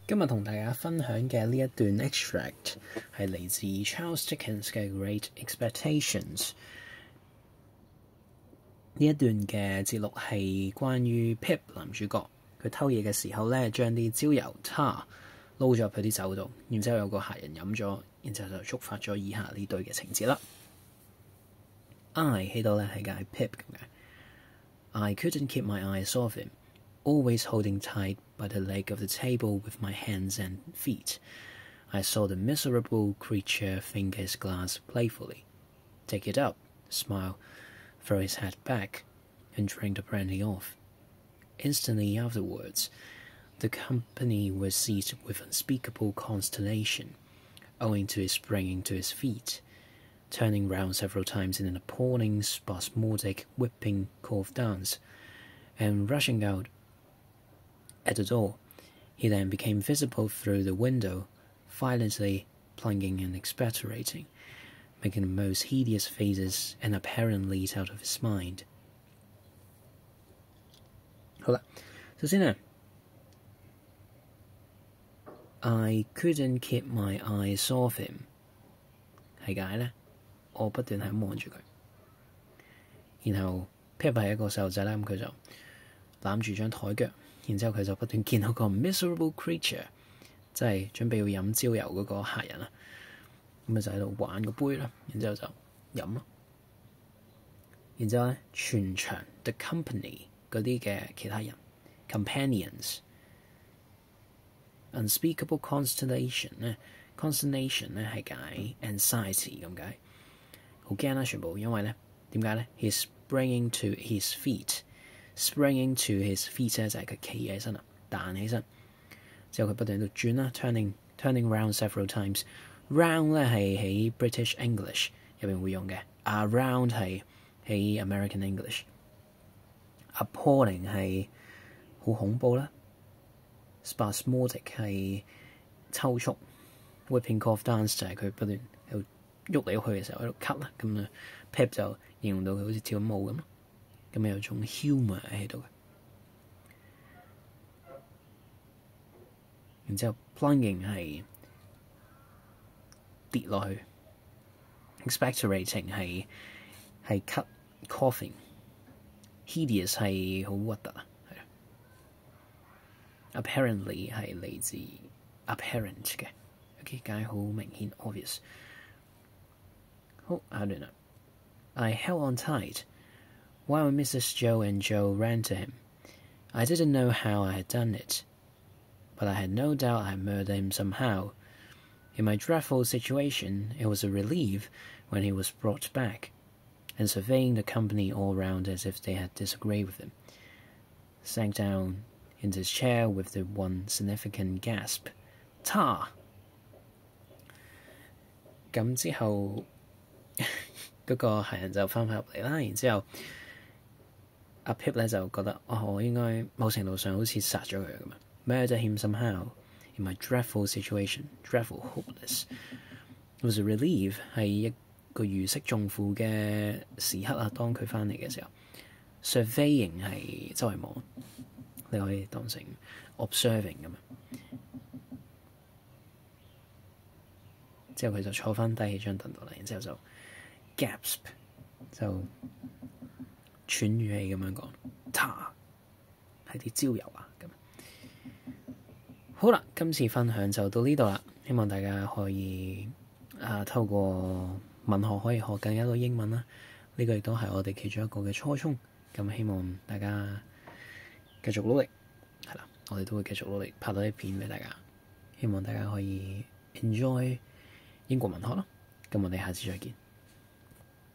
今日同大家分享嘅呢一段 extract 係嚟自 Charles Dickens 嘅 Great Expectations。呢一段嘅節錄係關於 Pip 男主角佢偷嘢嘅時候咧，將啲焦油 tar 撈咗入佢啲酒度，然之後有個客人飲咗，然之後就觸發咗以下呢對嘅情節啦。I 喺度咧係解 Pip 咁嘅。I couldn't keep my eyes off him, always holding tight by the leg of the table with my hands and feet. I saw the miserable creature finger his glass playfully, take it up, smile, throw his head back, and drink the brandy off. Instantly afterwards, the company was seized with unspeakable consternation, owing to his springing to his feet, turning round several times in an appalling, spasmodic, whipping cough dance, and rushing out at the door. He then became visible through the window, violently plunging and expectorating, making the most hideous faces and apparently out of his mind. 好啦，首先呢 I couldn't keep my eyes off him 係解呢？我不斷係咁望住佢，然後 Pip 係一個細路仔啦，咁佢就攬住張台腳，然之後佢就不斷見到個 miserable creature， 即係準備要飲焦油嗰個客人啦，咁咪就喺度玩個杯啦，然之後就飲咯，然之後咧全場 the company 嗰啲嘅其他人 companions unspeakable consternation 咧 consternation 咧係解 anxiety 咁解，好驚啦全部，因為咧點解咧 he's springing to his feet。Springing to his feet 咧就係佢企起身啦，彈起身之後佢不斷喺度轉啦 turning round several times。round 咧係喺 British English 入邊會用嘅 ，around 係喺 American English。appalling 係好恐怖啦 ，spasmodic 係抽搐 ，whipping cough dance 就係佢不斷喺度喐嚟喐去嘅時候喺度咳啦，咁啊 Pip 就形容到佢好似跳緊舞咁咯。咁有種 humour 喺度嘅，然之後 plunging 係跌落去 ，expectorating 係咳 coughing，hideous 係好核突啊，係啊 ，apparently 係嚟自 apparent 嘅 ，OK 解好明顯 obvious。好，下段啦 I held on tight。While Mrs. Joe and Joe ran to him, I didn't know how I had done it, but I had no doubt I had murdered him somehow. In my dreadful situation, it was a relief when he was brought back, and surveying the company all round as if they had disagreed with him, sank down into his chair with the one significant gasp, "Tar!" 咁之後嗰個客人就翻返入嚟啦，然之後阿 Pip 咧就覺得我應該某程度上好似殺咗佢咁樣 ，murder him somehow in my dreadful situation, dreadful, hopeless. It was a relief 係一個如釋重負嘅時刻啊！當佢翻嚟嘅時候 ，surveying 係周圍望，你可以當成 observing 咁樣。之後佢就坐翻低喺張凳度啦，然之後就 gasp 就喘語氣咁樣講 ，tar 係啲焦油啊咁。好啦，今次分享就到呢度啦，希望大家可以透過文學可以學更加多英文啦。呢個亦都係我哋其中一個嘅初衷。咁希望大家繼續努力，係啦，我哋都會繼續努力拍到啲片俾大家。希望大家可以 enjoy 英國文學咯。咁我哋下次再見。